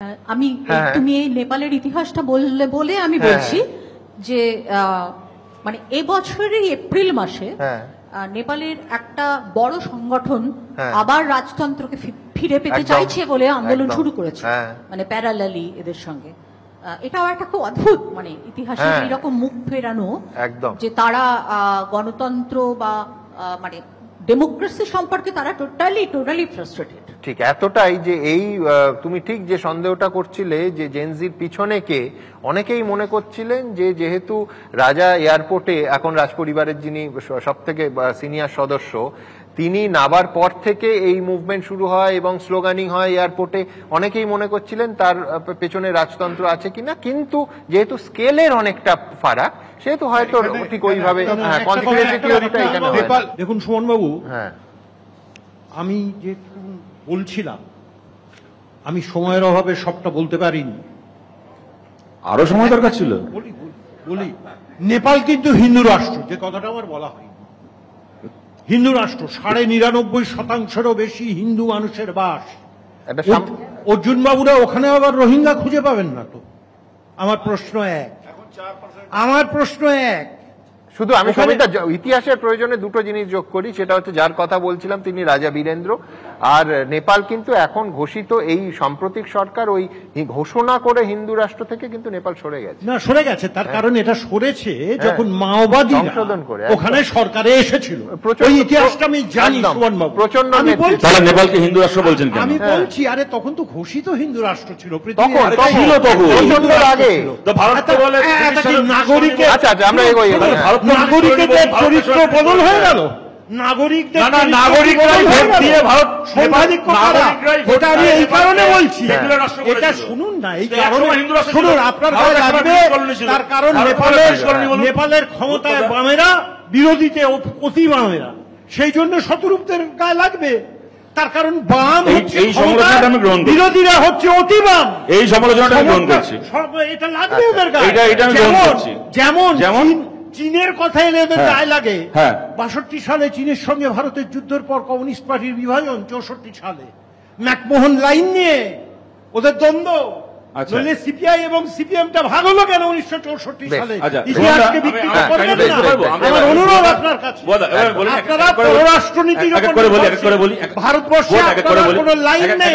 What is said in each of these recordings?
আমি তুমি এই নেপালের ইতিহাসটা বললে বলে আমি বলছি যে মানে এবছরের এপ্রিল মাসে নেপালের একটা বড় সংগঠন আবার রাজতন্ত্রকে ফিরে পেতে চাইছে বলে আন্দোলন শুরু করেছে, মানে প্যারালালি এদের সঙ্গে। এটাও একটা খুব অদ্ভুত মানে ইতিহাসে এরকম মুখ ফেরানো যে তারা গণতন্ত্র বা মানে ডেমোক্রেসি সম্পর্কে তারা টোটালি ফ্রাস্ট্রেটেড। ঠিক এতটাই যে এই তুমি ঠিক যে সন্দেহটা করছিলে যে জেনজির পিছনে কে, অনেকেই মনে করছিলেন যে যেহেতু রাজা এয়ারপোর্টে এখন রাজপরিবারের যিনি সব থেকে সিনিয়র সদস্য, তিনি নাবার পর থেকে এই মুভমেন্ট শুরু হয় এবং স্লোগানিং হয় এয়ারপোর্টে, অনেকেই মনে করছিলেন তার পেছনে রাজতন্ত্র আছে কিনা। কিন্তু যেহেতু স্কেলের অনেকটা ফারাক, সেহেতু হয়তো ঠিক ওইভাবে কনস্পিরেসি থিওরিটা এখানে। দেখুন সুমন বাবু, আমি যে বলছিলাম আমি সময়ের অভাবে সবটা বলতে পারিনি, আরো সময় দরকার ছিল। বলি নেপাল কিন্তু হিন্দু রাষ্ট্র, যে কথাটা আমার বলা হয়নি। হিন্দু রাষ্ট্র, ৯৯% বেশি হিন্দু মানুষের বাস। অর্জুন বাবুরা ওখানে আবার রোহিঙ্গা খুঁজে পাবেন না তো? আমার প্রশ্ন এক। শুধু আমি ইতিহাসের প্রয়োজনে দুটো জিনিস যোগ করি, সেটা হচ্ছে যার কথা বলছিলাম তিনি রাজা বীরেন্দ্র। আর নেপাল কিন্তু এখন ঘোষিত এই সাম্প্রতিক সরকার ওই ঘোষণা করে হিন্দু রাষ্ট্র থেকে কিন্তু নেপাল সরে গেছে। তার কারণ এটা সরেছে যখন মাওবাদী সংশোধন করে ওখানে সরকারে এসেছিল। ওই ইতিহাসটা আমি জানি প্রচন্ড। তাহলে নেপালকে হিন্দু রাষ্ট্র বলছেন কেন? আমি বলছি আরে তখন তো ঘোষিত হিন্দু রাষ্ট্র ছিল নাগরিকদের চরিত্র বদল হয়ে গেল। নাগরিকরাই ভোট দিয়ে ভারত ওটা আমি এই কারণে বলছি। এটা শুনুন না, এই কারণে শুনুন, আপনার গায়ে লাগবে। তার কারণ নেপালের ক্ষমতায় বামেরা, বিরোধীতে অতি বামেরা, সেই জন্য শতরূপদের গায়ে লাগবে। তার কারণ বাম এই সমালোচনাটা আমি গ্রহণ করছি, বিরোধীরা হচ্ছে অতি বাম, এই সমালোচনাটা আমি গ্রহণ করছি। এটা লাগবে ওদের গায়ে। এটা আমি গ্রহণ করছি। যেমন চীনের কথা এলে এদের গায়ে লাগে। ৬২ সালে চীনের সঙ্গে ভারতের যুদ্ধের পর কমিউনিস্ট পার্টির বিভাজন, ৬৪ সালে ম্যাকমোহন লাইন নিয়ে ওদের দ্বন্দ্ব। সিপিআই এবং সিপিএমটা ভাগ হলো কেন ১৯৬৪ সালে? ইতিহাসকে বিকৃত করবেন না। আমার অনুরোধ আপনার কাছে, আপনারা পররাষ্ট্রনীতির ভারতবর্ষে কোনো লাইন নেই।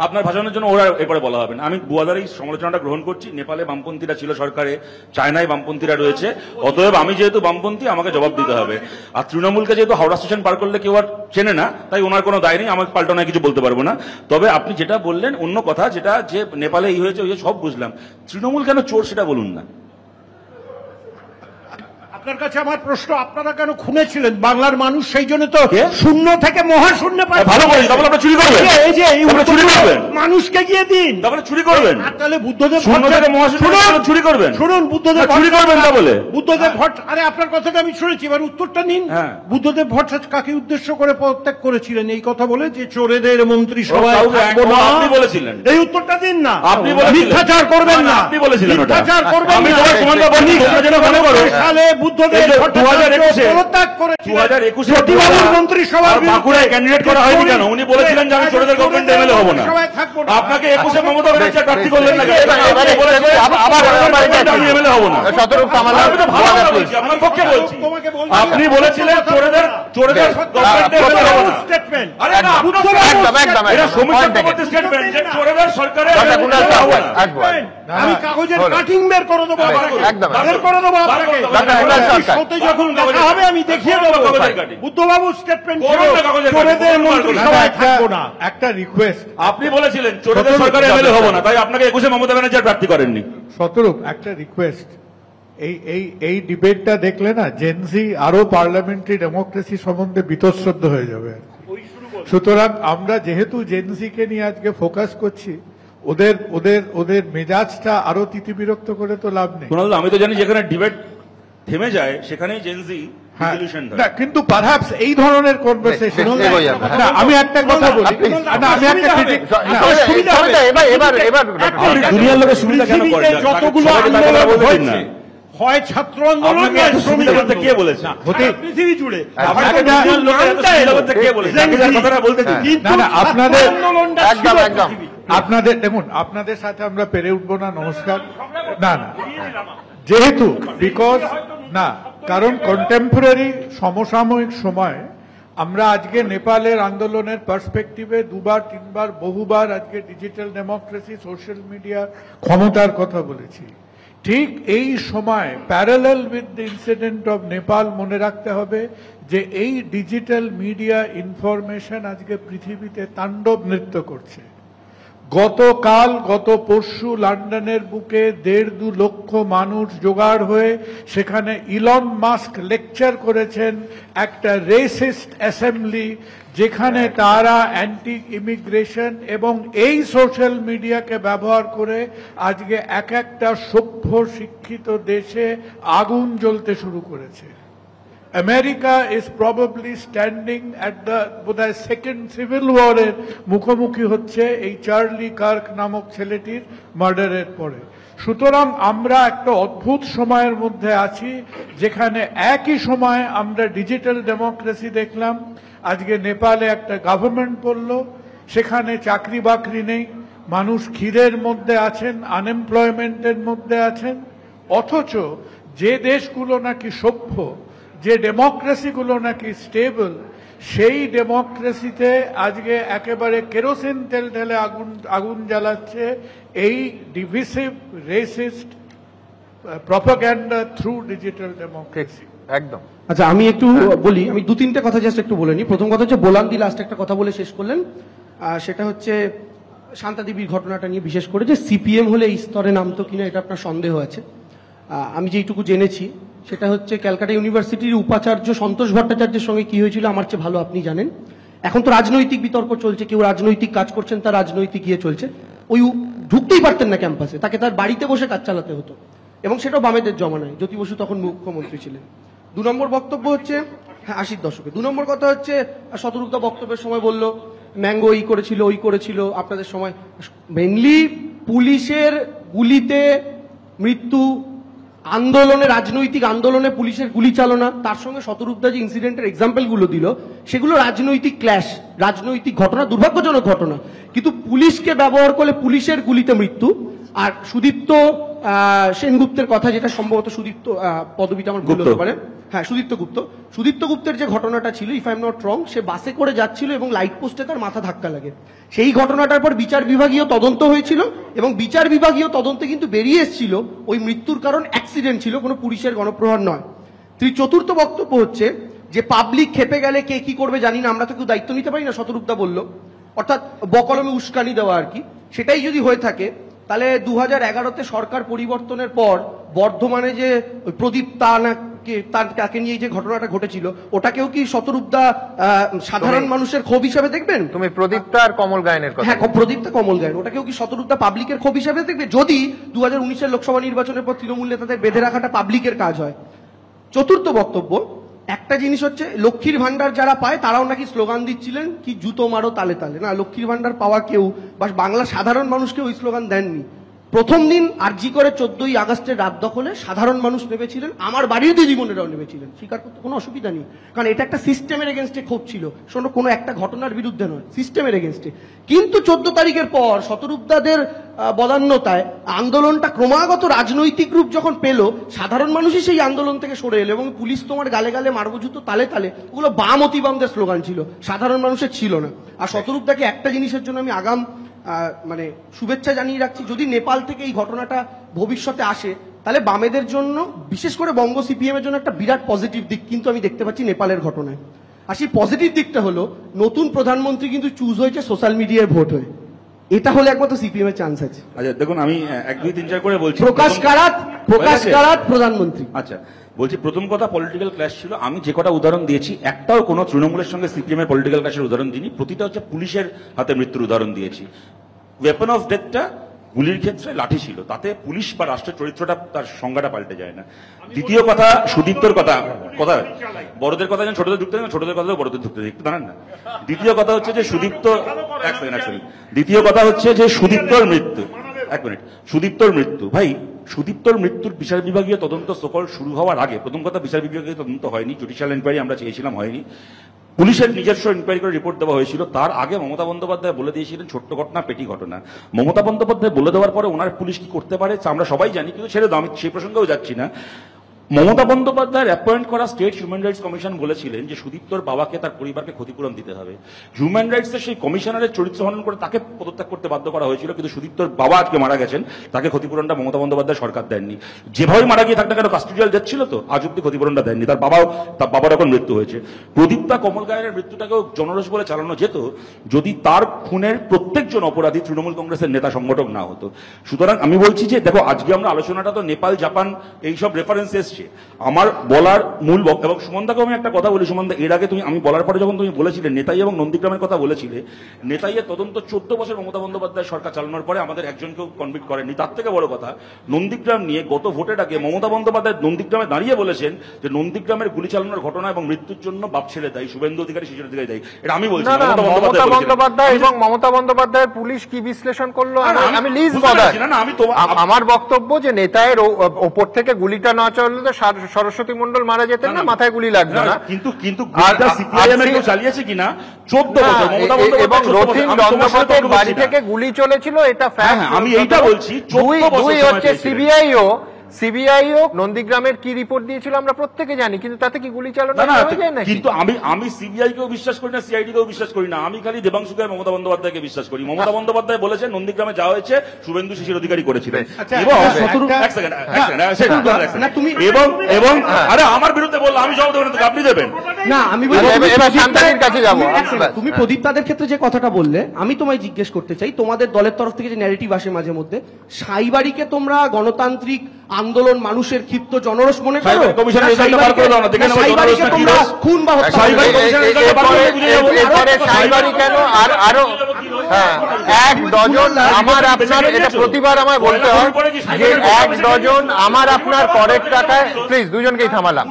আপনার ভাষণের জন্য ওরা এরপরে বলা হবে না। আমি বুয়াদার এই সমালোচনাটা গ্রহণ করছি। নেপালে বামপন্থীরা ছিল সরকারে, চায়নায় বামপন্থীরা রয়েছে, অতএব আমি যেহেতু বামপন্থী আমাকে জবাব দিতে হবে। আর তৃণমূলকে যেহেতু হাওড়া স্টেশন পার করলে কেউ আর চেনে না, তাই ওনার কোনো দায় নেই, আমাকে পাল্টানো কিছু বলতে পারবো না। তবে আপনি যেটা বললেন অন্য কথা, যেটা যে নেপালে এই হয়েছে ওই সব বুঝলাম, তৃণমূল কেন চোর সেটা বলুন না। আপনার কাছে আমার প্রশ্ন, আপনারা কেন খুনে ছিলেন? বাংলার মানুষ সেই জন্য তো শূন্য থেকে মহাশূন্য পায়। ভালো করেন, তাহলে আপনারা চুরি করবেন। এই যে চুরি করবেন, মানুষকে গিয়ে দিন, তাহলে চুরি করবেন। তাহলে বুদ্ধদেব শূন্য থেকে মহাশূন্য চুরি করবেন। শুনুন, বুদ্ধদেব চুরি করবেন না বলে বুদ্ধদেব আরে আপনার কথাটা আমি শুনেছি, এবার উত্তরটা নিন। বুদ্ধদেব ভট্টাচার্য কাকে উদ্দেশ্য করে পদত্যাগ করেছিলেন এই কথা বলে যে চোরেদের মন্ত্রিসভায় আপনি বলেছিলেন? এই উত্তরটা দিন না। আপনি মিথ্যাচার করবেন না, আপনি বলেছিলেন মিথ্যাচার করবেন না। সালে বুদ্ধদেব পদত্যাগ করেছিলেন, ২০২১ মন্ত্রিসভার বাঁকুড়ায় ক্যান্ডিডেট করা হয়নি কেন? উনি বলেছিলেন যে আমি চোরেদের গভর্নমেন্ট এমএলএ হব না। আপনাকে ২১ মমতা ব্যানার্জি প্রার্থী করলেন না, আমি এমএলএ হব না। আপনার পক্ষে বলছি, আপনি বলেছিলেন চোরেদের গভর্নমেন্ট এমএলএ হব না। আরে না, এটা সমীর চক্রবর্তী স্টেটমেন্ট যে চোরেদের সরকারে আমি কাগজের কাটিং বের করে দেবো, বের করে দেবো আপনাকে। যখন দেখা হবে আমি দেখিয়ে দেবো। বুদ্ধবাবু স্টেটমেন্ট চোরেদের মন্ত্রিসভায় থাকবো না। একটা রিকোয়েস্ট, আপনি বলেছিলেন চোরেদের সরকারে এমএলএ হব না, তাই আপনাকে ২১ মমতা ব্যানার্জি প্রার্থী করেননি। শতরূপ, একটা রিকোয়েস্ট, এই ডিবেটটা দেখলে না জেনজি আরো পার্লামেন্টারি ডেমোক্রেসি সম্বন্ধে বীতশ্রদ্ধ হয়ে যাবে। সুতরাং আমরা যেহেতু জেনজিকে নিয়ে আজকে ফোকাস করছি, ওদের মেজাজটা আরো তিতিবিরক্ত করে তো লাভ নেই। আমি তো জানি যেখানে ডিবেট থেমে যায় সেখানেই জেনজি রিজলিউশন হয়। কিন্তু পারহ্যাপস এই ধরনের কনভারসেশন আমি একটা কথা বলি, আমি একটা দুনিয়ার লোকের সুবিধা কেন করে? যতগুলো আন্দোলন হয়েছে, হয় ছাত্র আন্দোলন নয় শ্রমিক আন্দোলন। কে বলেছে? পৃথিবী জুড়ে আপনাদের দেখুন, আপনাদের সাথে আমরা পেরে উঠবো না, নমস্কার। না না, যেহেতু বিকজ না, কারণ কন্টেম্পোরারি সমসাময়িক সময় আমরা আজকে নেপালের আন্দোলনের পার্সপেক্টিভে দুবার তিনবার বহুবার আজকে ডিজিটাল ডেমোক্রেসি, সোশ্যাল মিডিয়া ক্ষমতার কথা বলেছি। ঠিক এই সময় parallel with the incident of Nepal মনে রাখতে হবে যে এই ডিজিটাল মিডিয়া ইনফরমেশন আজকে পৃথিবীতে তাণ্ডব নৃত্য করছে। গতকাল গত পরশু লন্ডনের বুকে 1.5-2 লক্ষ মানুষ জোগাড় হয়ে সেখানে ইলন মাস্ক লেকচার করেছেন একটা রেসিস্ট অ্যাসেম্বলি, যেখানে তারা অ্যান্টি ইমিগ্রেশন এবং এই সোশ্যাল মিডিয়াকে ব্যবহার করে আজকে এক একটা সভ্য শিক্ষিত দেশে আগুন জ্বলতে শুরু করেছে। America is probably standing at the বোধহয় সেকেন্ড সিভিল ওয়ারের মুখোমুখি হচ্ছে এই চার্লি কার্ক নামক ছেলেটির মার্ডারের পরে। সুতরাং আমরা একটা অদ্ভুত সময়ের মধ্যে আছি, যেখানে একই সময়ে আমরা ডিজিটাল ডেমোক্রেসি দেখলাম, আজকে নেপালে একটা গভর্নমেন্ট পড়ল, সেখানে চাকরি বাকরি নেই, মানুষ খিদের মধ্যে আছেন, আনএমপ্লয়মেন্টের মধ্যে আছেন। অথচ যে দেশগুলো নাকি সভ্য, যে ডেমোক্রেসিগুলো নাকি স্টেবল, সেই ডেমোক্রেসিতে আজকে একেবারে কেরোসিন তেল ঢেলে আগুন জ্বালাচ্ছে এই divisive racist propaganda through digital democracy. একদম। আচ্ছা, আমি একটু বলি, আমি 2-3টে কথা জাস্ট একটু বলে নিই। প্রথম কথা হচ্ছে বোলান্দি লাস্ট একটা কথা বলে শেষ করলেন, সেটা হচ্ছে শান্তাদেবীর ঘটনাটা নিয়ে, বিশেষ করে যে সিপিএম হলে এই স্তরে নামতো কিনা এটা আপনার সন্দেহ আছে। আমি যেইটুকু জেনেছি সেটা হচ্ছে ক্যালকাটা ইউনিভার্সিটির উপাচার্য সন্তোষ ভট্টাচার্যের সঙ্গে কি হয়েছিল আমার চেয়ে ভালো আপনি জানেন। এখন তো রাজনৈতিক বিতর্ক চলছে, কেউ রাজনৈতিক কাজ করছেন, তার রাজনৈতিক ইয়ে চলছে, ওই ঢুকতেই পারতেন না ক্যাম্পাসে, তাকে তার বাড়িতে বসে কাজ চালাতে হতো, এবং সেটাও বামেদের জমানায়, জ্যোতি বসু তখন মুখ্যমন্ত্রী ছিলেন। 2 নম্বর বক্তব্য হচ্ছে, হ্যাঁ 80-র দশকে। 2 নম্বর কথা হচ্ছে শতরূপদা বক্তব্যের সময় বলল ম্যাঙ্গো এই করেছিল ওই করেছিল আপনাদের সময়। মেনলি পুলিশের গুলিতে মৃত্যু, আন্দোলনে, রাজনৈতিক আন্দোলনে পুলিশের গুলি চালনা, তার সঙ্গে শতরূপদা যে ইনসিডেন্টের এক্সাম্পল গুলো দিল সেগুলো রাজনৈতিক ক্ল্যাশ, রাজনৈতিক ঘটনা, দুর্ভাগ্যজনক ঘটনা। কিন্তু পুলিশকে ব্যবহার করলে পুলিশের গুলিতে মৃত্যু। আর সুদীপ্ত সেনগুপ্তের কথা, যেটা সম্ভবত সুদীপ্ত পদবিটা আমার ভুল হতে পারে, হ্যাঁ সুদীপ্ত গুপ্ত, সুদীপ্ত গুপ্তের যে ঘটনাটা ছিল, if I am not wrong, সে বাসে করে যাচ্ছিল এবং লাইট পোস্টে তার মাথা ধাক্কা লাগে। সেই ঘটনাটার পর বিচার বিভাগীয় তদন্ত হয়েছিল এবং বিচার বিভাগীয় তদন্তে কিন্তু বেরিয়ে এসেছিল ওই মৃত্যুর কারণ অ্যাক্সিডেন্ট ছিল, কোনো পুলিশের গণপ্রহার নয়। চতুর্থ বক্তব্য হচ্ছে যে পাবলিক খেপে গেলে কে কি করবে জানি না, আমরা তো কেউ দায়িত্ব নিতে পারি না, শতরূপদা বলল, অর্থাৎ বকলমে উস্কানি দেওয়া আর কি। সেটাই যদি হয়ে থাকে তাহলে 2011-তে সরকার পরিবর্তনের পর বর্ধমানে যে প্রদীপ তাকে নিয়ে যে ঘটনাটা ঘটেছিল, ওটাকেও কি শতরূপদা সাধারণ মানুষের ক্ষোভ হিসাবে দেখবেন? তুমি প্রদীপটা আর কমল গায়নের কথা, হ্যাঁ প্রদীপটা কমল গায়ন, ওটাকেও কি শতরূপদা পাবলিকের ক্ষোভ হিসাবে দেখবে যদি 2019-এর লোকসভা নির্বাচনের পর তৃণমূল নেতাদের বেঁধে রাখাটা পাবলিকের কাজ হয়? চতুর্থ বক্তব্য, একটা জিনিস হচ্ছে লক্ষ্মীর ভান্ডার যারা পায় তারাও নাকি স্লোগান দিচ্ছিলেন কি জুতো মারো তালে তালে। না, লক্ষ্মীর ভান্ডার পাওয়া কেউ বা বাংলার সাধারণ মানুষকে ওই স্লোগান দেননি। প্রথম দিন আরজি করে 14ই আগস্টের রাত দখলে সাধারণ মানুষ নেমেছিলেন, আমার বাড়ির দিদিমণিরাও নেমেছিলেন, স্বীকার করতে কোনো অসুবিধা নেই, কারণ এটা একটা সিস্টেমের এগেনস্টে ক্ষোভ ছিল, শোনো কোনো একটা ঘটনার বিরুদ্ধে নয়, সিস্টেমের এগেনস্টে। কিন্তু 14 তারিখের পর শতরূপদাদের বদান্যতায় আন্দোলনটা ক্রমাগত রাজনৈতিক রূপ যখন পেল, সাধারণ মানুষই সেই আন্দোলন থেকে সরে এলো এবং পুলিশ তোমার গালে গালে মারবো জুতো তালে তালে, ওগুলো বাম অতিবামদের স্লোগান ছিল, সাধারণ মানুষের ছিল না। আর শতরূপদাকে একটা জিনিসের জন্য আমি আগাম মানে শুভেচ্ছা জানিয়ে রাখছি, যদি নেপাল থেকে এই ঘটনাটা ভবিষ্যতে আসে তাহলে বামেদের জন্য, বিশেষ করে বঙ্গ সিপিএম এর জন্য একটা বিরাট পজিটিভ দিক কিন্তু আমি দেখতে পাচ্ছি নেপালের ঘটনায়। আর সেই পজিটিভ দিকটা হলো নতুন প্রধানমন্ত্রী কিন্তু চুজ হয়েছে সোশ্যাল মিডিয়ায় ভোট হয়ে, এটা হলে একমাত্র সিপিএম এর চান্স আছে। আচ্ছা দেখুন, আমি 1, 2, 3, 4 করে বলছি। প্রকাশ কারাত প্রধানমন্ত্রী। আচ্ছা বলছি, প্রথম কথা পলিটিক্যাল ক্ল্যাশ ছিল, আমি যে কটা উদাহরণ দিয়েছি একটাও কোনো তৃণমূলের সঙ্গে সিপিএম এর পলিটিক্যাল ক্ল্যাশের উদাহরণ দিইনি, প্রতিটা হচ্ছে পুলিশের হাতে মৃত্যুর উদাহরণ দিয়েছি। ওয়েপন অফ ডেথটা গুলির ক্ষেত্রে লাঠি ছিল, তাতে পুলিশ বা রাষ্ট্রের চরিত্রটা, তার সংজ্ঞাটা পাল্টে যায় না। দ্বিতীয় কথা, সুদীপ্তর কথা বড়দের কথা যেন ছোটদের ঢুকতে দেন, ছোটদের কথা বড়দের ঢুকতে দেখতে জানেন না। দ্বিতীয় কথা হচ্ছে যে সুদীপ্ত, দ্বিতীয় কথা হচ্ছে যে সুদীপ্তর মৃত্যু, এক মিনিট, সুদীপ্তর মৃত্যু, ভাই সুদীপ্তর মৃত্যুর বিচার বিভাগীয় তদন্ত সকল শুরু হওয়ার আগে, প্রথম কথা বিচার বিভাগীয় তদন্ত হয়নি, জুডিশিয়াল ইনকোয়ারি আমরা চেয়েছিলাম, হয়নি। পুলিশের নিজস্ব ইনকোয়ারি করে রিপোর্ট দেওয়া হয়েছিল, তার আগে মমতা বন্দ্যোপাধ্যায় বলে দিয়েছিলেন ছোট্ট ঘটনা পেটি ঘটনা। মমতা বন্দ্যোপাধ্যায় বলে দেওয়ার পরে ওনার পুলিশ কি করতে পারে আমরা সবাই জানি, কিন্তু ছেড়ে দাও, আমি সেই প্রসঙ্গেও যাচ্ছি না। মমতা বন্দ্যোপাধ্যায়ের অ্যাপয়েন্ট করা স্টেট হিউম্যান রাইটস কমিশন বলেছিলেন যে সুদীপ্তর বাবাকে তার পরিবারকে ক্ষতিপূরণ দিতে হবে। হিউম্যান রাইটসের সেই কমিশনারের চরিত্র হনন করে তাকে পদত্যাগ করতে বাধ্য করা হয়েছিল, কিন্তু সুদীপ্তর বাবা আজকে মারা গেছেন, তাকে ক্ষতিপূরণটা মমতা বন্দ্যোপাধ্যায় সরকার দেননি। যেভাবে মারা গিয়ে থাকতে কেন কাস্টোডিয়াল ডেথ ছিল তো, আজ অব্দি ক্ষতিপূরণটা দেননি। তার বাবার এখন মৃত্যু হয়েছে। প্রদীপ্তা কমল গায়ের মৃত্যুটাকেও জনরোষ বলে চালানো যেত যদি তার খুনের প্রত্যেকজন অপরাধী তৃণমূল কংগ্রেসের নেতা সংগঠক না হতো। সুতরাং আমি বলছি যে দেখো, আজকে আমরা আলোচনাটা তো নেপাল, জাপান এইসব রেফারেন্স এসছে। আমার বলার মূল এবং সুমনদাকে আমি একটা কথা বলি, সুমনদা এর আগে আমি বলার পরে যখন তুমি বলেছিলে নেতাই এবং নন্দীগ্রামের কথা বলেছিলে, নেতাইয়ের তদন্ত 14 বছর মমতা বন্দ্যোপাধ্যায় সরকার চালানোর পরে আমাদের একজনকেও কনভিক্ট করেননি। তার থেকে বড় কথা, নন্দীগ্রাম নিয়ে গত ভোটের আগে মমতা বন্দ্যোপাধ্যায় নন্দীগ্রামে দাঁড়িয়ে বলেছেন যে নন্দীগ্রামের গুলি চালানোর ঘটনা এবং মৃত্যুর জন্য বাপ ছেলে দায়ী, শুভেন্দু অধিকারী শিশির অধিকারী দায়ী। এটা আমি বলছি মমতা বন্দ্যোপাধ্যায় এবং মমতা বন্দ্যোপাধ্যায়ের পুলিশ কি বিশ্লেষণ করলো আমি লিজ বদার। আমার বক্তব্য যে নেতায়ের ওপর থেকে গুলিটা না চললে তো সরস্বতী মন্ডল মারা যেতেন না, মাথায় গুলি লাগতো না। কিন্তু সিপিআইএম এর কেউ চালিয়েছে কিনা 14 বছর মমতা বন্দ্যোপাধ্যায় এবং রথীন বন্দ্যোপাধ্যায়ের বাড়ি থেকে গুলি চলেছিল, এটা ফ্যাক্ট। আমি এইটা বলছি, দুই হচ্ছে সিবিআইও নন্দীগ্রামের কি রিপোর্ট দিয়েছিল আমরা প্রত্যেকে জানি, কিন্তু তাতে কি গুলি চালানো হয়ে যায় না? কিন্তু আমি সিবিআই কেও বিশ্বাস করি না, সিআইডি কেও বিশ্বাস করি না, আমি খালি দেবাংশুকে মমতা বন্দ্যোপাধ্যায়কে বিশ্বাস করি। মমতা বন্দ্যোপাধ্যায় বলেছেন নন্দীগ্রামে যা হয়েছে শুভেন্দু শিশির অধিকারী করেছিলেন। এবং আরে আমার বিরুদ্ধে বললো, আমি জবাব দেবেন, আপনি দেবেন না? আমি শান্তানির কাছে যাবো। তুমি প্রদীপ্তাদের ক্ষেত্রে যে কথাটা বললে, আমি তোমায় জিজ্ঞেস করতে চাই, তোমাদের দলের তরফ থেকে যে ন্যারেটিভ আসে মাঝে মধ্যে, সাইবাড়িকে তোমরা গণতান্ত্রিক আন্দোলন, মানুষের ক্ষিপ্ত জনরোষ মনে করো? খুন বা সাইবাড়ি কেন? আর আরো 1 ডজন আমার আপনার, এটা প্রতিবার আমায় বলতে হয় যে 1 ডজন আমার আপনার করের টাকায়, প্লিজ দুজনকেই থামালাম,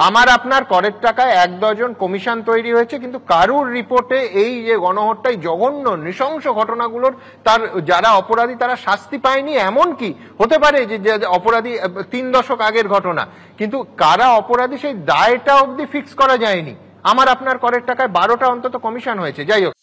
আমার আপনার করের টাকায় 1 ডজন কমিশন তৈরি হয়েছে, কিন্তু কারুর রিপোর্টে এই যে গণহত্যায় জঘন্য নৃশংস ঘটনাগুলোর তার যারা অপরাধী তারা শাস্তি পায়নি। এমন কি হতে পারে যে অপরাধী 3 দশক আগের ঘটনা, কিন্তু কারা অপরাধী সেই দায়টা অবধি ফিক্স করা যায়নি। আমার আপনার করের টাকায় 12টা অন্তত কমিশন হয়েছে। যাই হোক।